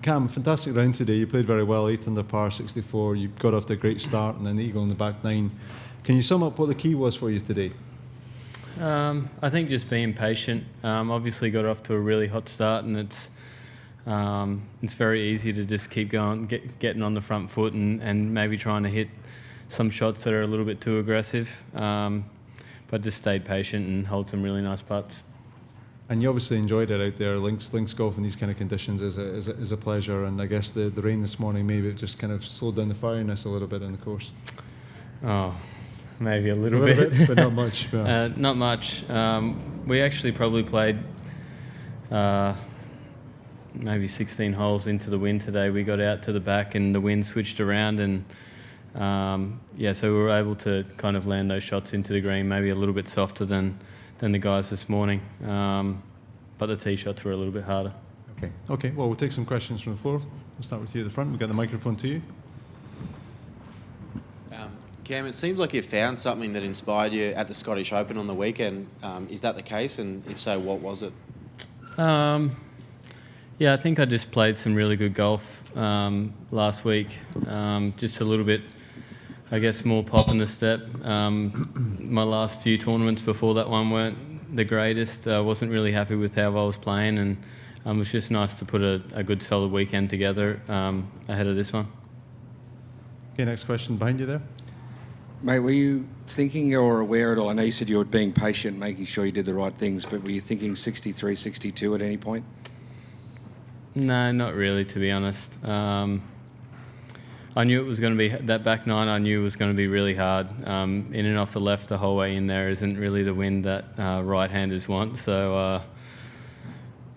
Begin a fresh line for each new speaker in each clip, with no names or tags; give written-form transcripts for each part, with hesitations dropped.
Cam, fantastic round today. You played very well, 8 under par, 64. You got off to a great start and then the eagle in the back nine. Can you sum up what the key was for you today?
I think just being patient. Obviously got off to a really hot start, and it's very easy to just keep going, getting on the front foot and maybe trying to hit some shots that are a little bit too aggressive. But just stayed patient and hold some really nice putts.
And you obviously enjoyed it out there. Links golf in these kind of conditions is a pleasure. And I guess the rain this morning, maybe it just kind of slowed down the fieriness a little bit in the course.
Oh, maybe a little bit.
But not much. Yeah.
Not much. We actually probably played maybe 16 holes into the wind today. We got out to the back and the wind switched around, and so we were able to kind of land those shots into the green, maybe a little bit softer than the guys this morning. But the tee shots were a little bit harder.
Okay. Well, we'll take some questions from the floor. We'll start with you at the front. We've got the microphone to you.
Cam, it seems like you found something that inspired you at the Scottish Open on the weekend. Is that the case? And if so, what was it?
Yeah, I think I just played some really good golf last week. Just a little bit, I guess, more pop in the step. My last few tournaments before that one weren't the greatest. I wasn't really happy with how I was playing, and it was just nice to put a good solid weekend together ahead of this one.
Okay, next question behind you there.
Mate, were you thinking or aware at all? I know you said you were being patient, making sure you did the right things, but were you thinking 63, 62 at any point?
No, not really, to be honest. I knew it was going to be, that back nine I knew was going to be really hard. In and off the left the whole way in there isn't really the wind that right-handers want. So,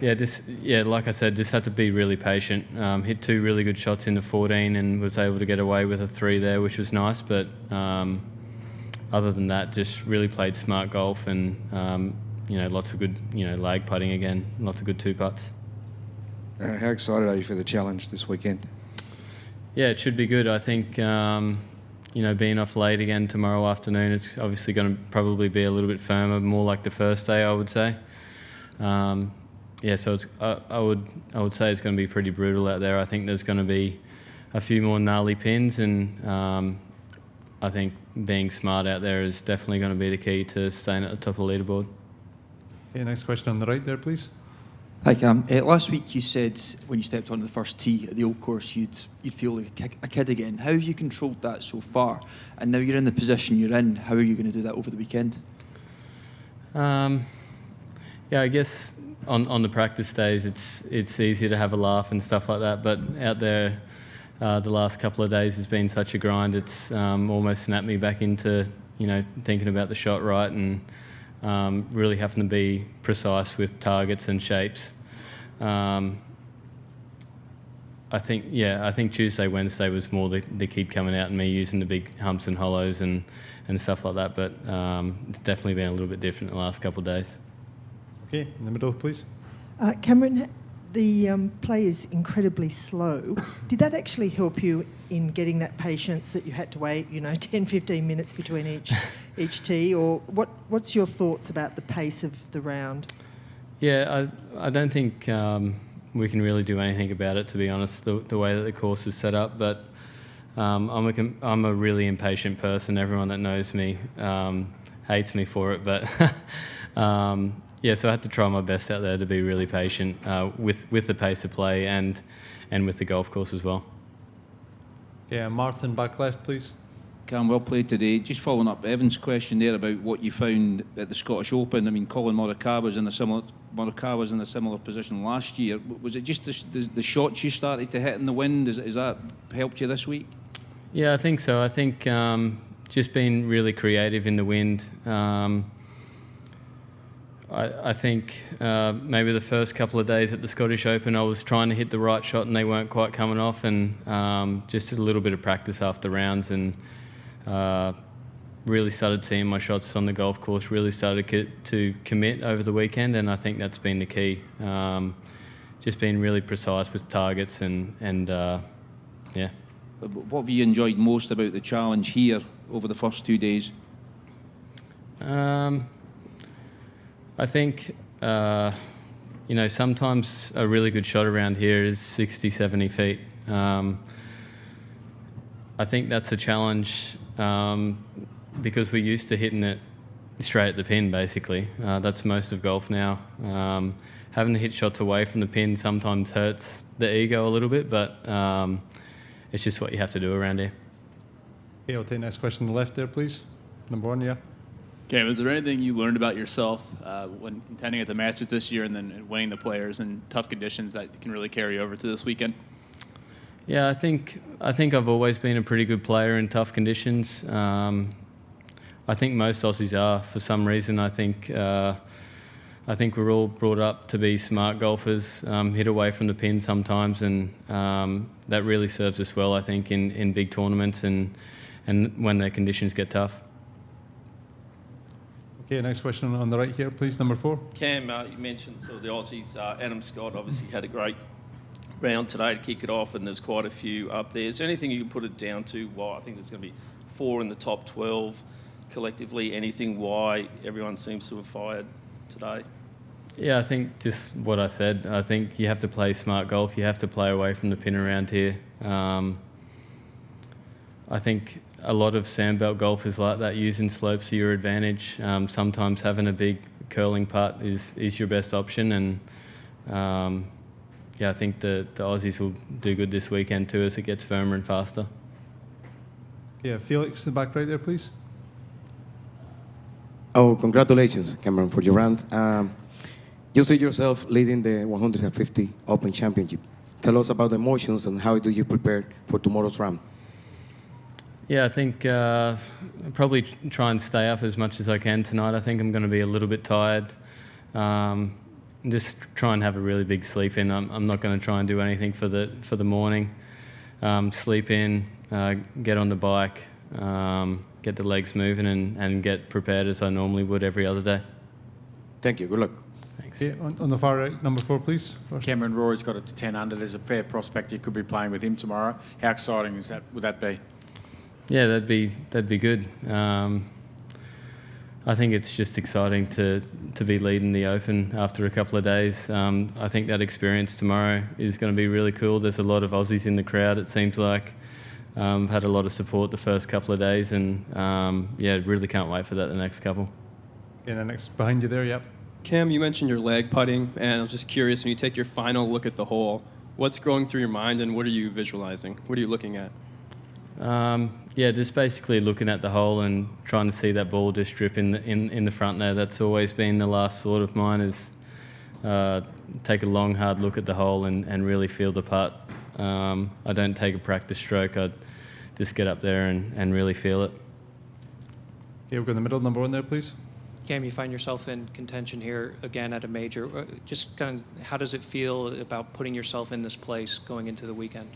like I said, just had to be really patient. Hit two really good shots in the 14 and was able to get away with a 3 there, which was nice. But other than that, just really played smart golf and, lots of good, lag putting again, lots of good 2-putts.
How excited are you for the challenge this weekend?
Yeah, it should be good. I think, being off late again tomorrow afternoon, it's obviously going to probably be a little bit firmer, more like the first day, I would say. So I would say it's going to be pretty brutal out there. I think there's going to be a few more gnarly pins, and I think being smart out there is definitely going to be the key to staying at the top of the leaderboard.
Okay, next question on the right there, please.
Hi Cam. Last week you said when you stepped onto the first tee at the old course you'd feel like a kid again. How have you controlled that so far? And now you're in the position you're in, how are you going to do that over the weekend?
I guess on the practice days it's easier to have a laugh and stuff like that, but out there the last couple of days has been such a grind. It's almost snapped me back into thinking about the shot right and really having to be precise with targets and shapes. I think Tuesday, Wednesday was more the kid coming out and me using the big humps and hollows and stuff like that, but it's definitely been a little bit different the last couple of days.
Okay, in the middle, please.
Cameron, the play is incredibly slow. Did that actually help you in getting that patience that you had to wait, 10, 15 minutes between each tee? Or what's your thoughts about the pace of the round?
Yeah, I don't think we can really do anything about it, to be honest, the way that the course is set up. But I'm a really impatient person. Everyone that knows me hates me for it. But so I had to try my best out there to be really patient with the pace of play and with the golf course as well.
Yeah, Martin, back left, please.
Cam, well played today. Just following up Evan's question there about what you found at the Scottish Open. I mean, Colin Morikawa was in a similar position last year. Was it just the shots you started to hit in the wind? Has that helped you this week?
Yeah, I think so. I think just being really creative in the wind. I think maybe the first couple of days at the Scottish Open I was trying to hit the right shot and they weren't quite coming off, and just a little bit of practice after rounds and really started seeing my shots on the golf course, really started to commit over the weekend, and I think that's been the key. Just being really precise with targets and.
What have you enjoyed most about the challenge here over the first 2 days?
I think sometimes a really good shot around here is 60, 70 feet. I think that's a challenge because we're used to hitting it straight at the pin, basically. That's most of golf now. Having to hit shots away from the pin sometimes hurts the ego a little bit, but it's just what you have to do around here.
Okay, I'll take the next question on the left there, please. Number 1, yeah.
Cam, is there anything you learned about yourself when contending at the Masters this year and then winning the Players in tough conditions that can really carry over to this weekend?
Yeah, I think I've always been a pretty good player in tough conditions. I think most Aussies are for some reason. I think we're all brought up to be smart golfers, hit away from the pin sometimes, and that really serves us well, I think, in big tournaments and when the conditions get tough.
Okay, next question on the right here, please. Number 4.
Cam, you mentioned sort of the Aussies. Adam Scott obviously had a great round today to kick it off, and there's quite a few up there. Is there anything you can put it down to why? I think there's going to be 4 in the top 12 collectively. Anything why everyone seems to have fired today?
Yeah, I think just what I said. I think you have to play smart golf. You have to play away from the pin around here. I think a lot of sandbelt golf is like that, using slopes to your advantage. Sometimes having a big curling putt is your best option, and I think the Aussies will do good this weekend too as it gets firmer and faster.
Yeah, Felix in the back right there, please.
Oh, congratulations, Cameron, for your round. You see yourself leading the 150 Open Championship. Tell us about the emotions and how do you prepare for tomorrow's round?
Yeah, I think probably try and stay up as much as I can tonight. I think I'm going to be a little bit tired. Just try and have a really big sleep in. I'm not going to try and do anything for the morning. Sleep in, get on the bike, get the legs moving, and get prepared as I normally would every other day.
Thank you. Good luck.
Thanks.
Okay, on the far right, number 4, please. First.
Cameron Rory's got it to 10 under. There's a fair prospect you could be playing with him tomorrow. How exciting would that be?
Yeah, that'd be good. I think it's just exciting to be leading the Open after a couple of days. I think that experience tomorrow is going to be really cool. There's a lot of Aussies in the crowd, it seems like. I've had a lot of support the first couple of days, and really can't wait for that the next couple.
Yeah, the next behind you there, yep.
Cam, you mentioned your leg putting, and I was just curious, when you take your final look at the hole, what's going through your mind and what are you visualizing? What are you looking at?
Just basically looking at the hole and trying to see that ball just drip in the front there. That's always been the last thought of mine, is take a long, hard look at the hole and really feel the putt. I don't take a practice stroke. I just get up there and really feel it.
Okay, we'll go in the middle, number 1 there, please.
Cam, you find yourself in contention here again at a major. Just kind of, how does it feel about putting yourself in this place going into the weekend?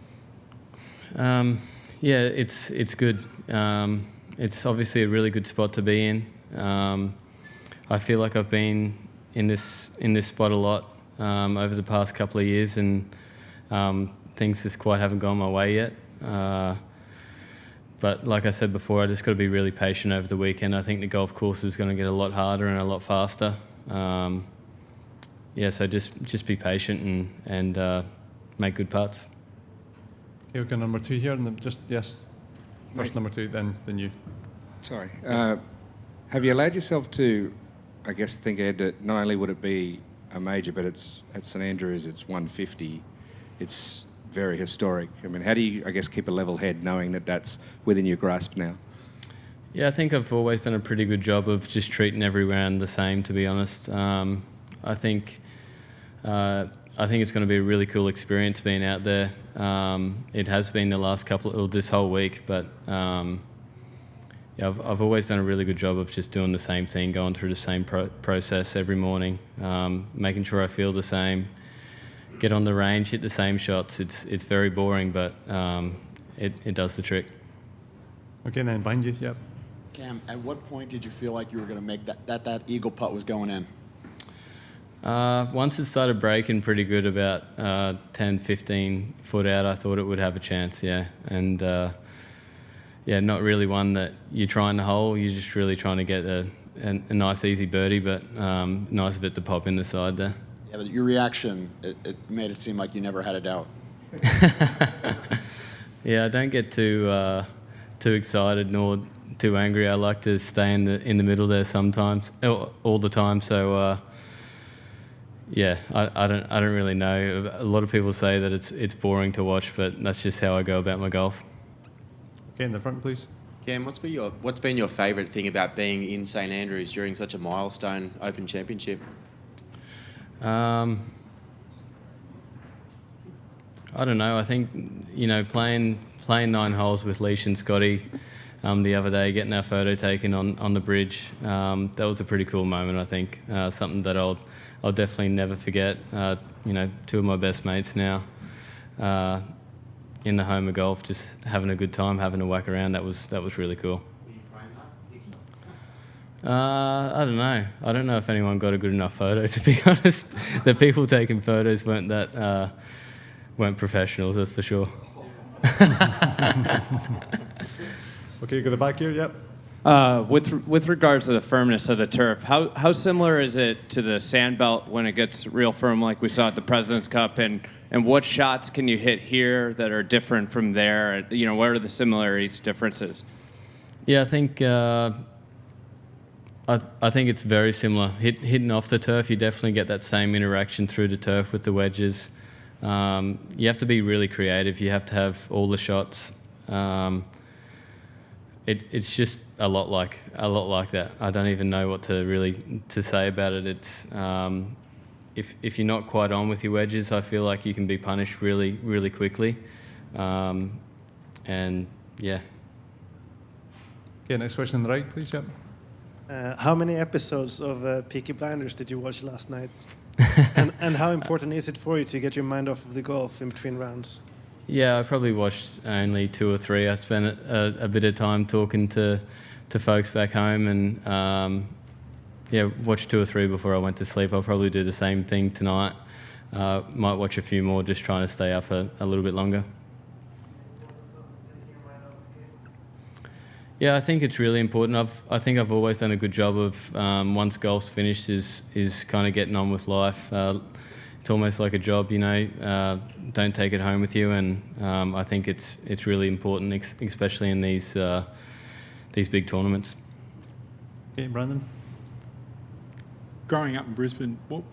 Yeah, it's good. It's obviously a really good spot to be in. I feel like I've been in this spot a lot over the past couple of years, and things just quite haven't gone my way yet. But like I said before, I just got to be really patient over the weekend. I think the golf course is going to get a lot harder and a lot faster. So just be patient and make good putts.
Okay, we'll go number 2 here, and yes. First
Mate.
number 2, then you.
Sorry. Have you allowed yourself to, I guess, think ahead that not only would it be a major, but it's at St Andrews, it's 150. It's very historic. I mean, how do you, I guess, keep a level head knowing that that's within your grasp now?
Yeah, I think I've always done a pretty good job of just treating every round the same, to be honest. I think it's going to be a really cool experience being out there. It has been the last this whole week, but I've always done a really good job of just doing the same thing, going through the same process every morning, making sure I feel the same, get on the range, hit the same shots. It's very boring, but it does the trick.
Okay, then behind you, yep.
Cam, at what point did you feel like you were going to make that eagle putt was going in?
Once it started breaking pretty good, about 10, 15 foot out, I thought it would have a chance, yeah. And not really one that you're trying to hole. You're just really trying to get a nice, easy birdie, but nice of it to pop in the side there.
Yeah, but your reaction, it made it seem like you never had a doubt.
Yeah, I don't get too excited nor too angry. I like to stay in the middle there sometimes, all the time. So yeah, I don't really know. A lot of people say that it's boring to watch, but that's just how I go about my golf.
Okay, in the front, please.
Cam, what's been your favourite thing about being in St Andrews during such a milestone Open Championship?
I don't know. I think, playing 9 holes with Leash and Scotty the other day, getting our photo taken on the bridge, that was a pretty cool moment. I think something that I'll definitely never forget. 2 of my best mates now in the home of golf, just having a good time, having a whack around. That was really cool. I don't know. I don't know if anyone got a good enough photo, to be honest. The people taking photos weren't professionals, that's for sure.
Okay, go to the back here. Yep.
With regards to the firmness of the turf, how similar is it to the sand belt when it gets real firm, like we saw at the President's Cup, and what shots can you hit here that are different from there? What are the similarities, differences?
Yeah, I think it's very similar. Hitting off the turf, you definitely get that same interaction through the turf with the wedges. You have to be really creative. You have to have all the shots. It's just a lot like that. I don't even know what to say about it. It's if you're not quite on with your wedges, I feel like you can be punished really, really quickly. And yeah.
Okay, next question on the right, please. Yep.
How many episodes of Peaky Blinders did you watch last night? and how important is it for you to get your mind off of the golf in between rounds?
Yeah, I probably watched only 2 or 3. I spent a bit of time talking to folks back home, and watched 2 or 3 before I went to sleep. I'll probably do the same thing tonight. Might watch a few more, just trying to stay up a little bit longer. Yeah, I think it's really important. I think I've always done a good job of once golf's finished is kind of getting on with life. It's almost like a job, don't take it home with you, and I think it's really important, especially in these big tournaments.
Okay, Brandon.
Growing up in Brisbane, what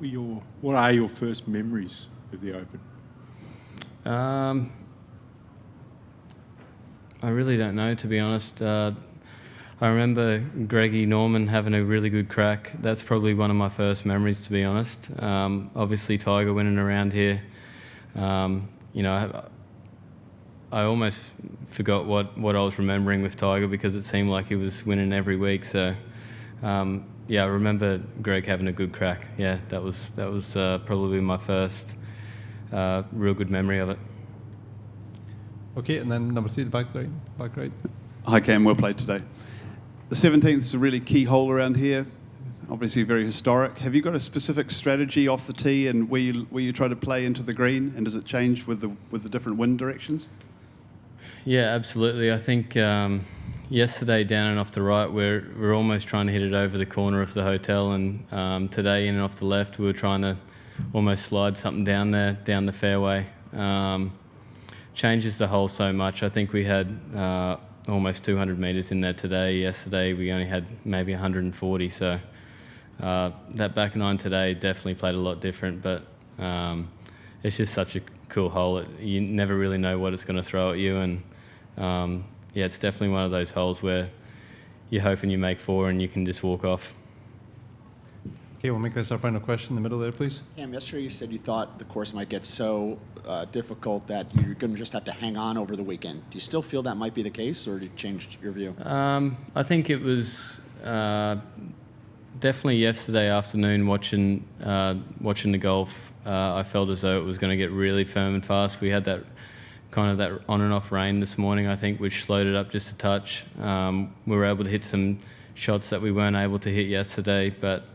are your first memories of the Open?
I really don't know, to be honest. I remember Greggy Norman having a really good crack. That's probably one of my first memories, to be honest. Obviously, Tiger winning around here. I almost forgot what I was remembering with Tiger because it seemed like he was winning every week. So, I remember Greg having a good crack. Yeah, that was probably my first real good memory of it.
Okay, and then number 3, the back right.
Hi Cam, well played today. The 17th is a really key hole around here, obviously very historic. Have you got a specific strategy off the tee and where you try to play into the green, and does it change with the different wind directions?
Yeah, absolutely. I think yesterday down and off the right, we're almost trying to hit it over the corner of the hotel, and today in and off the left, we were trying to almost slide something down the fairway. Changes the hole so much. I think we had almost 200 metres in there today. Yesterday we only had maybe 140. So that back 9 today definitely played a lot different. But it's just such a cool hole. You never really know what it's going to throw at you. And it's definitely one of those holes where you're hoping you make 4 and you can just walk off.
Okay, we'll make this our final question in the middle there, please.
Cam, yesterday you said you thought the course might get so difficult that you're going to just have to hang on over the weekend. Do you still feel that might be the case, or did you change your view?
I think it was definitely yesterday afternoon watching the golf. I felt as though it was going to get really firm and fast. We had that on and off rain this morning, I think, which slowed it up just a touch. We were able to hit some shots that we weren't able to hit yesterday, but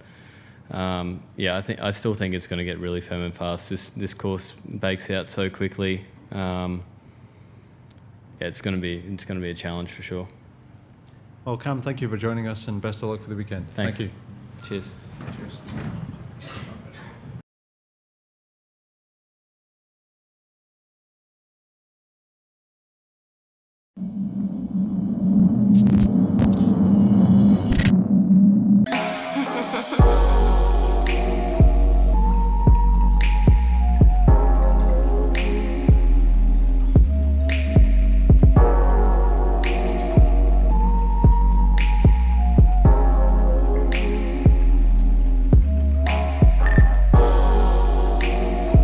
I still think it's going to get really firm and fast. This course bakes out so quickly. It's going to be a challenge for sure.
Well, Cam, thank you for joining us, and best of luck for the weekend.
Thanks.
Thank you.
Cheers.
Cheers.